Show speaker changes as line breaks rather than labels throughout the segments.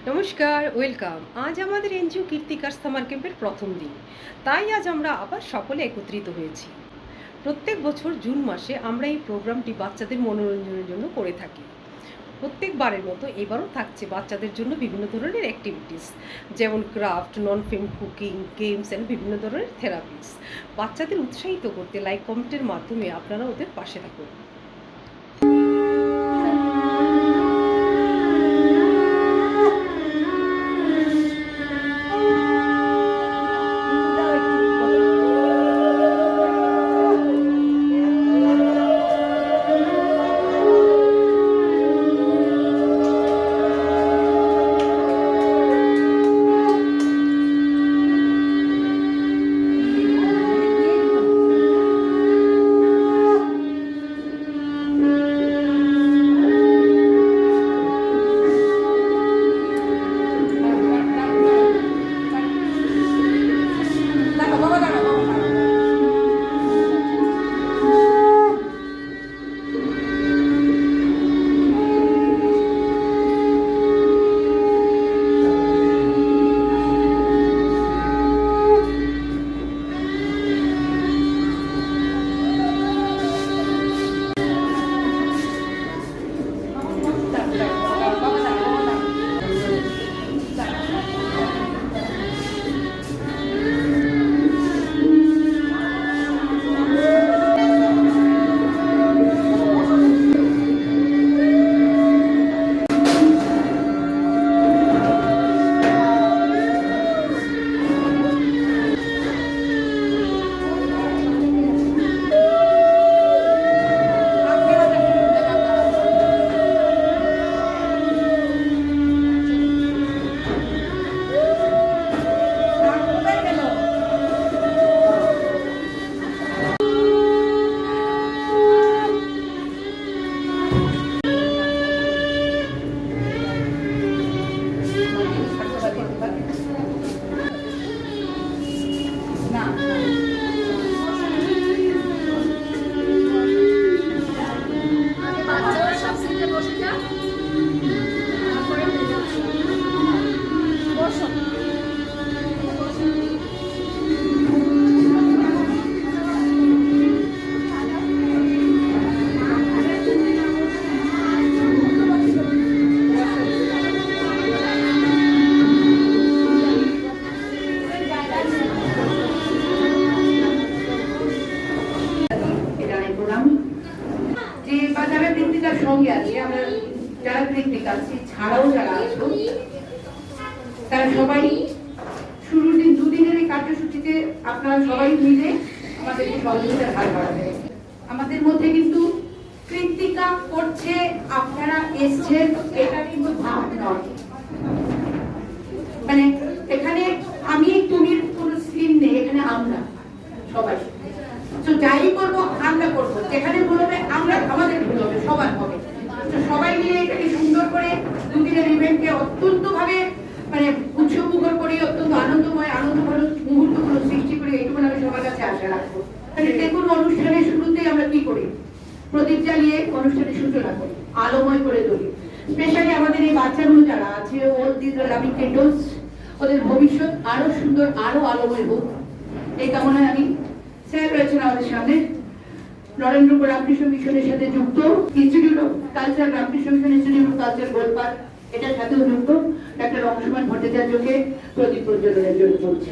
নমস্কার, ওয়েলকাম। আজ আমাদের এনজিও কীর্তিকার সামার ক্যাম্পের প্রথম দিন, তাই আজ আমরা আবার সকলে একত্রিত হয়েছি। প্রত্যেক বছর জুন মাসে আমরা এই প্রোগ্রামটি বাচ্চাদের মনোরঞ্জনের জন্য করে থাকি। প্রত্যেকবারের মতো এবারও থাকছে বাচ্চাদের জন্য বিভিন্ন ধরনের অ্যাক্টিভিটিস, যেমন craft, non film cooking, games and বিভিন্ন ধরনের থেরাপিস। বাচ্চাদের উৎসাহিত করতে লাইক কমেন্টের মাধ্যমে আপনারা ওদের পাশে থাকুন।
সঙ্গে আছি আমরা যারা কৃতিকা আছি, ছাড়াও যারা আছো, তারা সবাই শুরুর দিন দুদিনের এই কার্যসূচিতে আপনারা সবাই মিলে আমাদেরকে সহযোগিতার হাত বাড়াবে। আমাদের মধ্যে কিন্তু কৃতিকা করছে, আপনারা এসছেন, এটা কিন্তু ভাব নয়। মানে এখানে আমি তুমির কোনো সিন নেই, এখানে আমরা সবাই তো যাই করবো আমরা করবো, যেখানে ভুল হবে আমরা আমাদের ভুল হবে, সবার হবে। তো সবাই মিলে এটাকে সুন্দর করে দুদিনের ইভেন্টকে অত্যন্ত ভাবে মানে উৎসবমুখর করে অত্যন্ত আনন্দময় মুহূর্তগুলো সৃষ্টি করে এইটুকু আমি সবার কাছে আশা রাখবো। মানে দেখুন অনুষ্ঠানের শুরুতেই আমরা কি করি, প্রদীপ জ্বালিয়ে অনুষ্ঠানের সূচনা করি, আলোময় করে তুলি। স্পেশালি আমাদের এই বাচ্চাগুলো যারা আছে, ওল দিস লাভিং কেন্ডলস, ওদের ভবিষ্যৎ আরো সুন্দর আরো আলোময় হোক এই কামনায় আমি স্যার রয়েছেন আমাদের সামনে, নরেন্দ্রপুর রামকৃষ্ণ মিশনের সাথে যুক্ত institute of culture, Ramakrishna mission institute of culture Golpark, এটার সাথেও যুক্ত ডাক্তার অংশুমান ভট্টাচার্যকে প্রদীপ প্রজ্বলনের জন্য বলছি।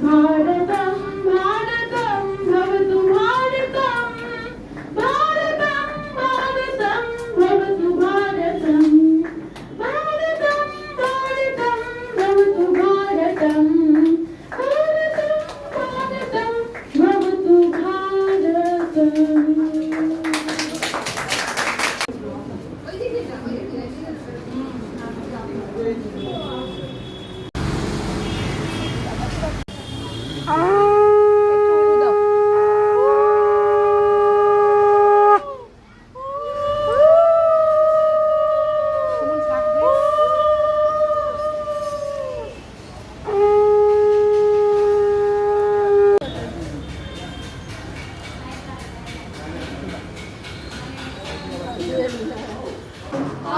Bharat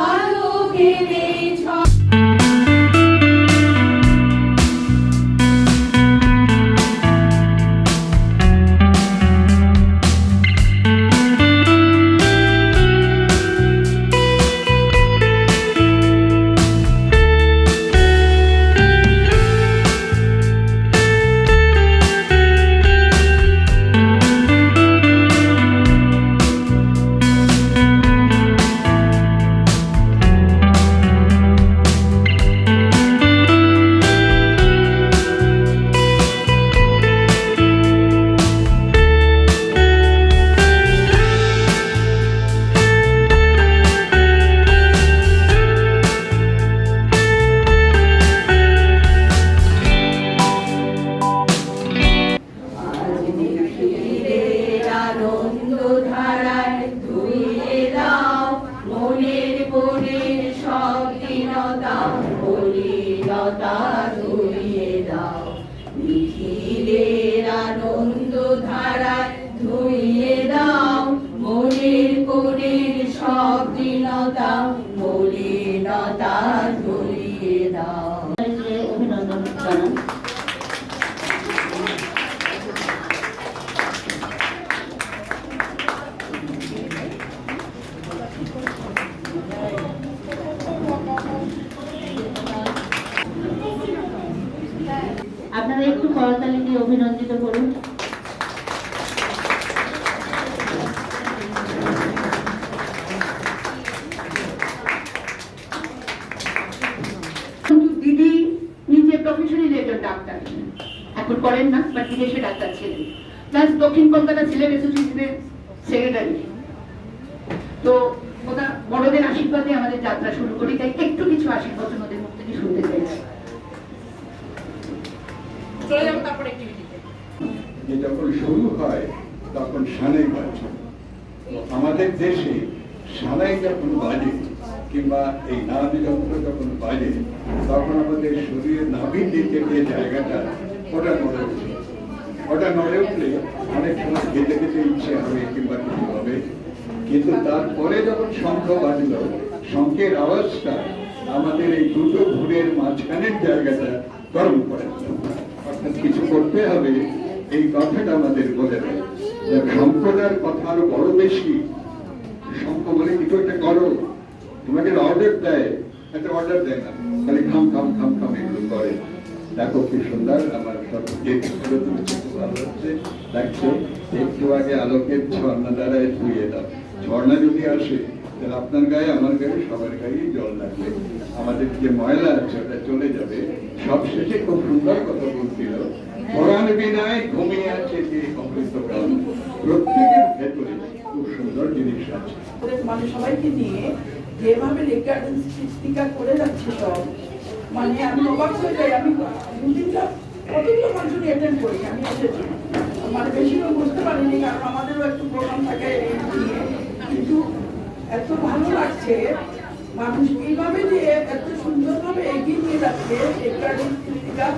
আলোকের এই আনন্দ ধারায় ধুইয়ে দাও মনের কোণের সব দীনতা মলিনতা ধুইয়ে দাও নিখিলের আনন্দ ধারায় ধুইয়ে দাও মনের কোণের সব দীনতা মলিনতা ধুইয়ে দাও। অভিনন্দন জানান।
আপনারা একটু করতালি দিয়ে অভিনন্দিত করুন।
দিদি নিজে প্রফেশনালি একজন ডাক্তার, এখন করেন না, বাট বিদেশে ডাক্তার ছিলেন, প্লাস দক্ষিণ কলকাতা সিলেট অ্যাসোসিয়েশনের সেক্রেটারি। তো ওটা বড়দের আশীর্বাদে আমাদের যাত্রা শুরু করি, তাই একটু কিছু আশীর্বাদ ওদের মুখ থেকে শুনতে চাইছি।
যখন শুরু হয় তখন সানাই বাজে। আমাদের দেশে সানাই যখন বাজে কিংবা এই নাদি যন্ত্র যখন বাজে তখন আমাদের শরীরের নাভির দিকে যে জায়গাটা ওটা নড়ে উঠে, ওটা নড়ে উঠলে অনেক সময় খেতে খেতে ইচ্ছে হবে কিংবা কিছু হবে, কিন্তু তারপরে যখন শঙ্খ বাজল, শঙ্খের আওয়াজটা আমাদের এই দুটো ভুঁড়ের মাঝখানের জায়গাটা গরম করে, অর্থাৎ কিছু করতে হবে এই কথাটা আমাদের বলে দেয়। শঙ্খটার কথা আরো বড় বেশি। শঙ্খ বলে কিছু একটা করো, তোমাকে অর্ডার দেয়, একটা অর্ডার দেয় না, খালি খাম খাম খাম খাম এগুলো করে। দেখো কি সুন্দর আমার সব ভালো হচ্ছে দেখছো। একটু আগে আলোকের ঝর্ণা দ্বারা ধুয়ে দাও। ঝর্ণা যদি আসে তাহলে আপনার গায়ে আমার গায়ে সবার গায়ে জল লাগবে, আমাদের যে ময়লা আছে ওটা চলে যাবে। সব শেষে খুব সুন্দর কথা বলছিল, পরাণ বিনায় ঘুমিয়ে আছে যে অমৃতকাল, প্রত্যেকের ভেতরে খুব সুন্দর জিনিস আছে।
মানে সবাইকে নিয়ে যেভাবে স্পিকার করে যাচ্ছে সব, মানে আমি অবাক হয়ে যাই। আমি দুদিনটা কতগুলো ফাংশন অ্যাটেন্ড করি, আমি এসেছি, মানে বেশিরভাগ বুঝতে পারিনি, কারণ আমাদেরও একটু প্রোগ্রাম থাকে নিয়ে, কিন্তু এত ভালো লাগছে মানুষ এইভাবে যে এত সুন্দরভাবে এগিয়ে নিয়ে যাচ্ছে স্পিকার,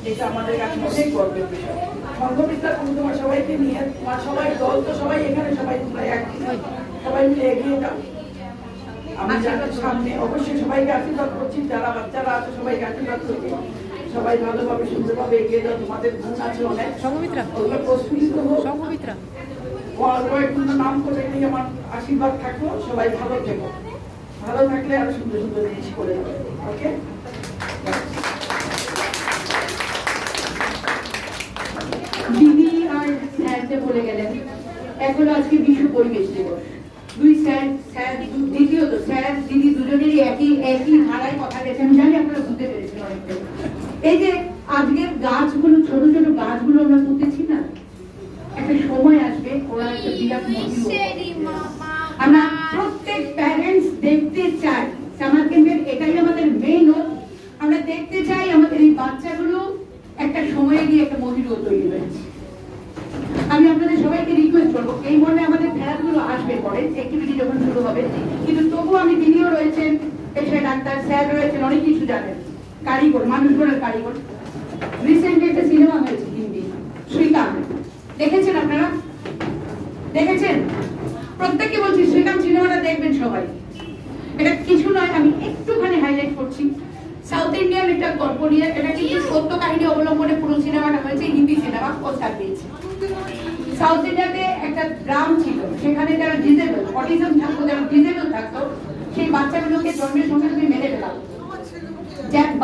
এটা আমাদের কাছে অনেক গর্বের বিষয়। সংঘবিদ্যা তোমার সবাইকে নিয়ে, তোমার সবাই দল তো সবাই এখানে, সবাই তোমরা এক, সবাই মিলে এগিয়ে যাও। আমি যাদের সামনে অবশ্যই সবাইকে আশীর্বাদ করছি, যারা বাচ্চারা আছে সবাইকে আশীর্বাদ করছি, সবাই ভালোভাবে সুন্দরভাবে এগিয়ে যাও। তোমাদের গুণ আছে অনেক, ওগুলো প্রস্ফুটিত হোক। কয়েকজন নাম করে নিয়ে আমার আশীর্বাদ থাকলো, সবাই ভালো থেকো, ভালো থাকলে আরো সুন্দর সুন্দর জিনিস করে দেবে। ওকে,
দিদি আর স্যারকে বলে গেলেন। এখন আজকে বিশ্ব পরিবেশ দিবস, দুই স্যার দ্বিতীয়ত স্যার দিদি দুজনেরই একই ধারায় কথা গেছেন, জানি আপনারা বুঝতে পেরেছেন অনেকটা। এই যে আজকের গাছগুলো, ছোট ছোট গাছগুলো আমরা পুঁতেছি না, একটা সময় আসবে ওরা একটা বিরাট আমরা প্রত্যেক প্যারেন্টস দেখতে চাই। সামার ক্যাম্পের এটাই আমাদের মেইন হোক, আমরা দেখতে চাই আমাদের এই বাচ্চাগুলো একটা সময়ে গিয়ে একটা মহিলা তৈরি হয়েছে। আমি আপনাদের সবাইকে রিকোয়েস্ট করবো, এই মনে আমাদের খেলাধুলো আসবে পরে, অ্যাক্টিভিটি যখন শুরু হবে, কিন্তু তবু আমি দিদিও রয়েছেন, পেশায় ডাক্তার, স্যার রয়েছেন, অনেক কিছু জানেন, কারিগর, মানুষ গড়ার কারিগর। রিসেন্টলি একটা সিনেমা হয়েছে হিন্দি, শ্রীকান্ত, দেখেছেন আপনারা? দেখেছেন? প্রত্যেককে বলছি শ্রীকান্ত সিনেমাটা দেখবেন সবাই। এটা কিছু নয়, আমি একটুখানি হাইলাইট করছি। সাউথ ইন্ডিয়ান একটা গল্প নিয়ে, এটা কিন্তু সত্য কাহিনী অবলম্বনে পুরো সিনেমাটা হয়েছে, হিন্দি সিনেমা, অস্কার পেয়েছে। সাউথ ইন্ডিয়াতে একটা গ্রাম ছিল, সেখানে যারা ডিজেবল, অটিজম থাকতো, যারা ডিজেবল থাকতো, সেই বাচ্চাগুলোকে জন্মের সঙ্গে সঙ্গে মেরে ফেলা হতো।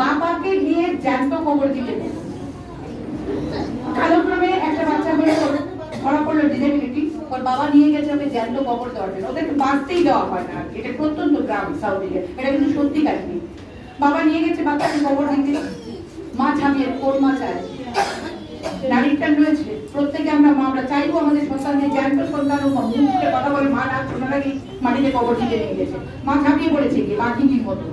বাবাকে গিয়ে জ্যান্ত কবর দিতে হতো। কালক্রমে একটা বাচ্চা হয়ে ধরা পড়লো ডিজেবিলিটি, ওর বাবা নিয়ে গেছে ওকে জ্যান্ত কবর দেওয়ার জন্য। ওদেরকে বাঁচতেই দেওয়া হয় না, এটা প্রত্যন্ত গ্রাম সাউথ ইন্ডিয়া, এটা কিন্তু সত্যি কাহিনী। বাবা নিয়ে গেছে বাচ্চাকে কবর দিতে, মা ঝামিয়ে কোরমা চায়, নারীর টান রয়েছে। প্রত্যেকে আমরা চাইবো আমাদের সন্তানদের জ্যান্ত সন্তান ও মুখে কথা বলে মা ডাক শোনার আগে মাটিতে কবর দিতে নিয়ে গেছে। মা ঝাঁপিয়ে পড়েছে গিয়ে বাঘিনীর মতো,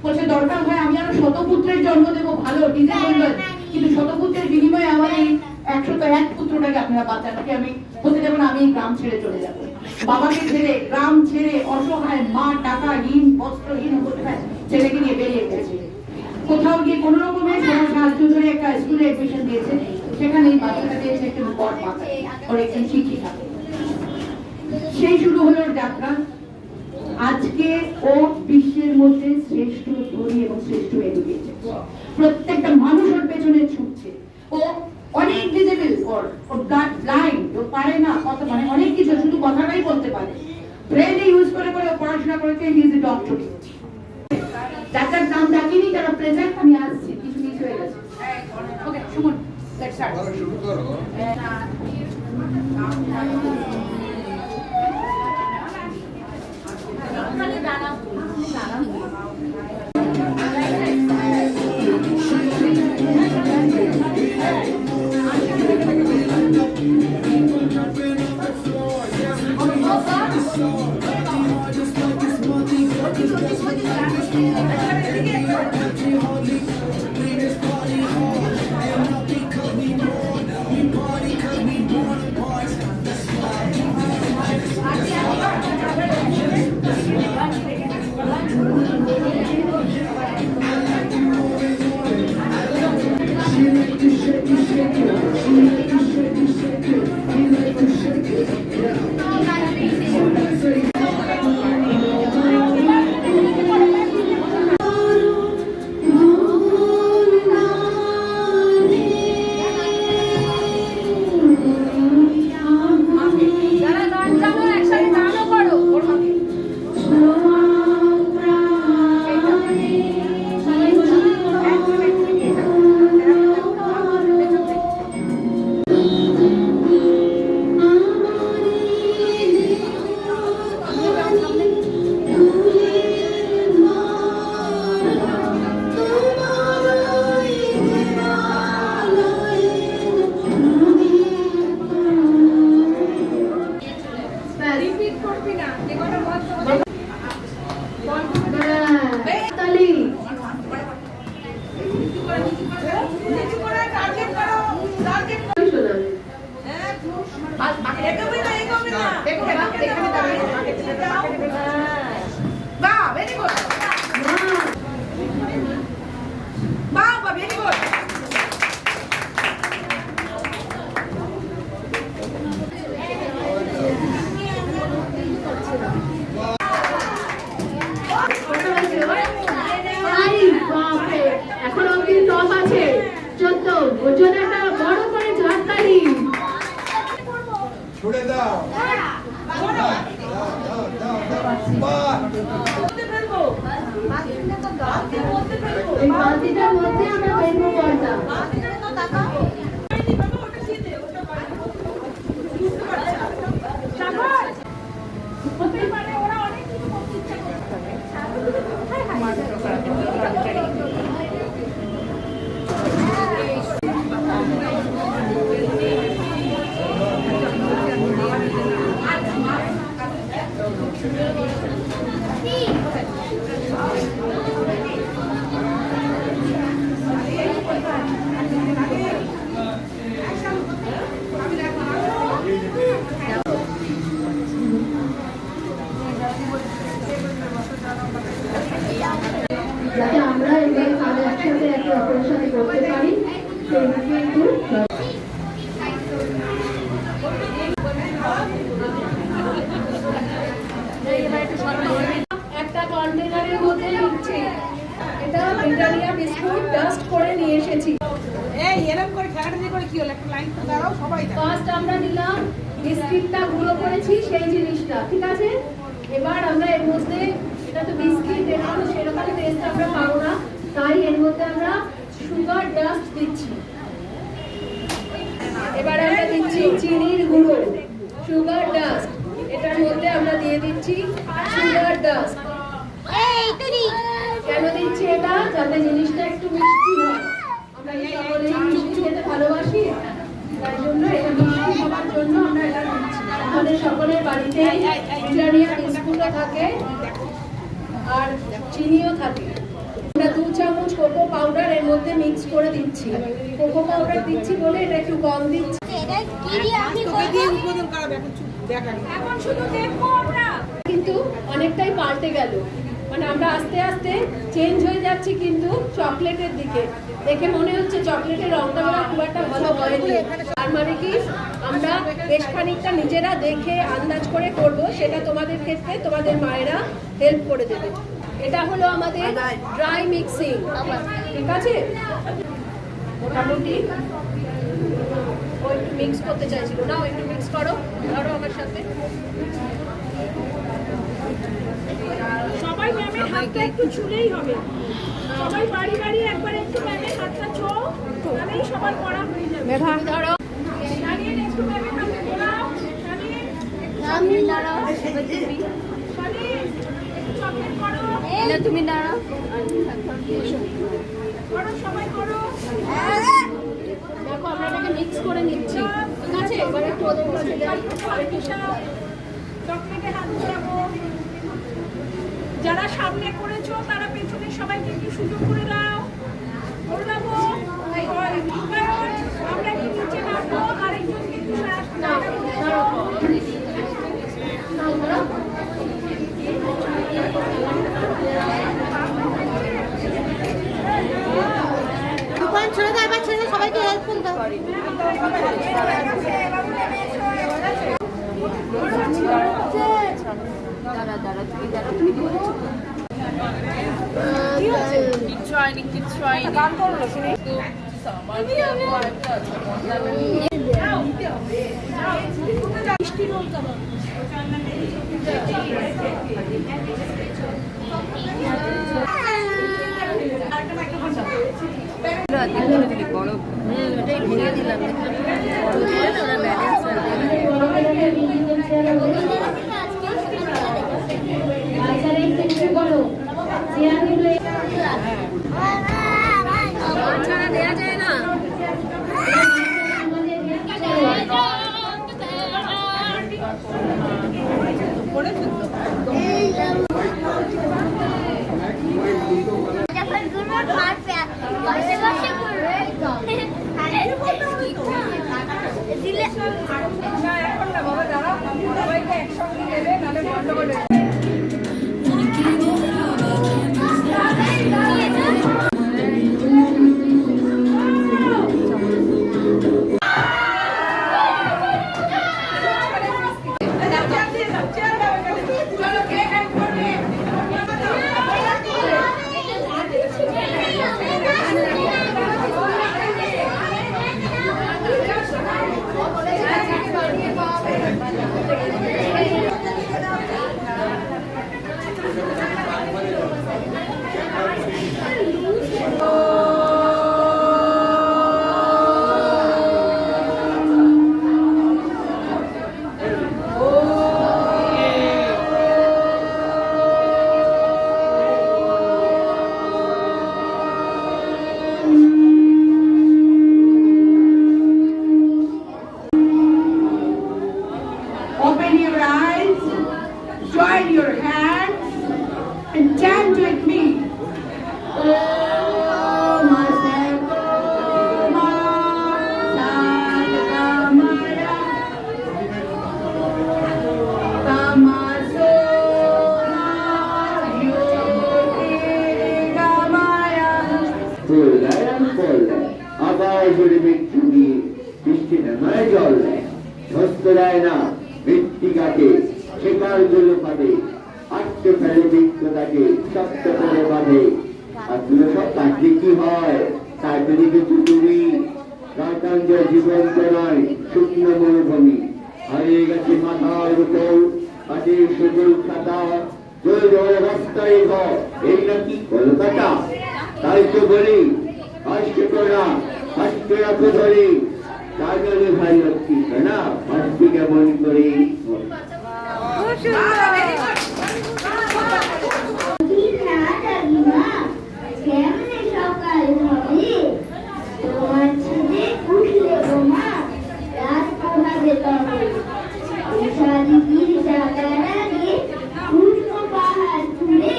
বলছে দরকার হয় আমি আরো শতপুত্রের জন্ম দেবো, ভালো ডিজেবল, কিন্তু শতপুত্রের বিনিময়ে আমার এই 101 পুত্রটাকে আপনারা বাচ্চাটাকে আমি হতে দেবো না, আমি এই গ্রাম ছেড়ে চলে যাবো। বাবাকে ছেড়ে, গ্রাম ছেড়ে, অসহায় মা, টাকাহীন, বস্ত্রহীন অবস্থায় ছেলেকে নিয়ে বেরিয়ে গেছে। কোথাও গিয়ে কোন রকমে সাহায্য ধরে একটা স্কুলে এডমিশন দিয়েছে, সেখানে এই বাচ্চাটা দিয়েছে একটা বড় মাথা, ওর একজন শিক্ষিকা। সেই শুরু হলো যাত্রা। আজকে ও বিশ্বের মধ্যে শ্রেষ্ঠ ধনী এবং শ্রেষ্ঠ এডুকেটেড, প্রত্যেকটা মানুষ ওর পেছনে ছুটছে। ও অনেক ডিজেবল, ওর ব্লাইন্ড, ও পারে না কত, মানে অনেক কিছু, শুধু কথাটাই বলতে পারে, ব্রেন ইউজ করে করে পড়াশোনা করেছে। He is a doctorate. যার নাম ডাকিনি, যারা প্রেজেন্ট, আমি আসছি, কিছু মিস হয়ে গেছে। ওকে সুমন, লেটস স্টার্ট। শুরু করো।
ছুড়ে দাও।
এই বালতিটার মধ্যে আমরা ফেলবো বলটা। যাতে আমরা এবার তাদের একসাথে একে অপরের সাথে করতে পারি সেই দিকে একটু ব্রিটানিয়া বিস্কুট ডাস্ট করে নিয়ে এসেছি। ফার্স্ট আমরা নিলাম বিস্কিটটা গুঁড়ো করেছি সেই জিনিসটা, ঠিক আছে? এবার আমরা এর মধ্যে, এটা তো বিস্কিট, এর কোনো সেরকম টেস্ট আমরা পাবো না, তাই এর মধ্যে আমরা সুগার ডাস্ট দিচ্ছি। এবার আমরা দিচ্ছি চিনির গুঁড়ো, সুগার ডাস্ট। এটার মধ্যে আমরা দিয়ে দিচ্ছি সুগার ডাস্ট। কেন দিচ্ছি এটা? যাতে জিনিসটা একটু মিষ্টি হয়। আমরা সকলেই মিষ্টি খেতে ভালোবাসি, তাই জন্য এটা মিষ্টি হওয়ার জন্য আমরা এটা দিচ্ছি। আমাদের সকলের বাড়িতে ব্রিটানিয়া বিস্কুটও থাকে আর চিনিও থাকে। আমরা 2 চামচ কোকো পাউডার এর মধ্যে মিক্স করে দিচ্ছি। কোকো পাউডার দিচ্ছি বলে এটা একটু কম দিচ্ছি। কিন্তু অনেকটাই পাল্টে গেল, মানে আমরা আস্তে আস্তে চেঞ্জ হয়ে যাচ্ছি কিন্তু চকলেটের দিকে। দেখে মনে হচ্ছে চকলেটের রংটা খুব একটা ভালো হয়নি, তার মানে কি আমরা বেশ খানিকটা নিজেরা দেখে আন্দাজ করে করব, সেটা তোমাদের ক্ষেত্রে তোমাদের মায়েরা হেল্প করে দেবে। এটা হলো আমাদের ড্রাই মিক্সিং, ঠিক আছে? মোটামুটি ওই একটু মিক্স করতে চাইছিল না, ওই একটু মিক্স করো, ধরো আমার সাথে।
সবাই ম্যামের হাতটা একটু ছুলেই হবে, সবাই বাড়ি বাড়ি একবার একটু ম্যামের হাতটা ছো, তাহলেই সবার পড়া হয়ে যাবে।
ধরো
শালীন একটু ম্যামের হাতে ঘোরাও, শালীন চকলেট করো,
তুমি দাঁড়াও,
করো সবাই করো।
দেখো আমরা এটাকে মিক্স করে নিচ্ছি, ঠিক আছে? এবার একটু ওদের কাছে যাই।
চকলেটে হাত ঘোরাবো। যারা সামনে করেছো তারা পেছনে সবাইকে একটু সুযোগ করে দাও, ঘোরাবো। আমরা একটু নিচে নামবো, আরেকজনকে একটু
দোকান ছেড়ে দাও, এবার ছেড়ে সবাইকে হেল্পফুল দাও।
দেওয়া যায় না।
Open your eyes, join your hands, and chant with me.
আবার জুড়ে মৃত্যু নিয়ে বৃষ্টিতে নয় জল দেয়, ধ্বস্ত দেয় না মৃত্তিকাকে, শেখার জন্য পাবে আটকে ফেলে বিজ্ঞতাকে শক্ত করে বাঁধে। আর তুলো সব কাটলে কি হয়? তাড়াতাড়ি কিছু করি। রাতাঞ্জল জীবন্ত নয়, শুকনো মরুভূমি। হারিয়ে গেছে মাথার উপর কাঠের সবুজ খাতা, জোর জোর রাস্তায় ঘর। এই নাকি কলকাতা? তাই তো বলি, হাসতে তোরা, হাসতে রাখো ধরে। কাজলে ভাই লক্ষ্মী না, হাসতে কেমন করে?
কেমনে সকাল হবে? তোমার ছেলে উঠলে তোমা রাত পোহাবে তবে। শালিগির ডাকার আগে উঠবো পাহাড় তুলে,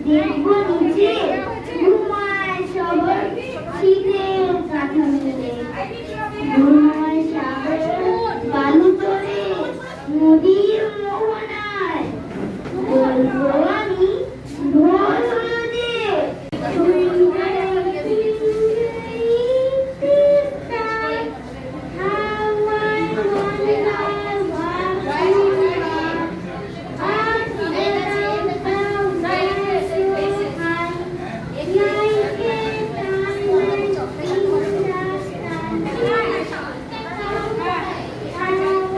দেখবো নিচে ঘুমায় সবার শীতের কাঁথা মেলে। ঘুমায় সাগর বালু চলে, নদীর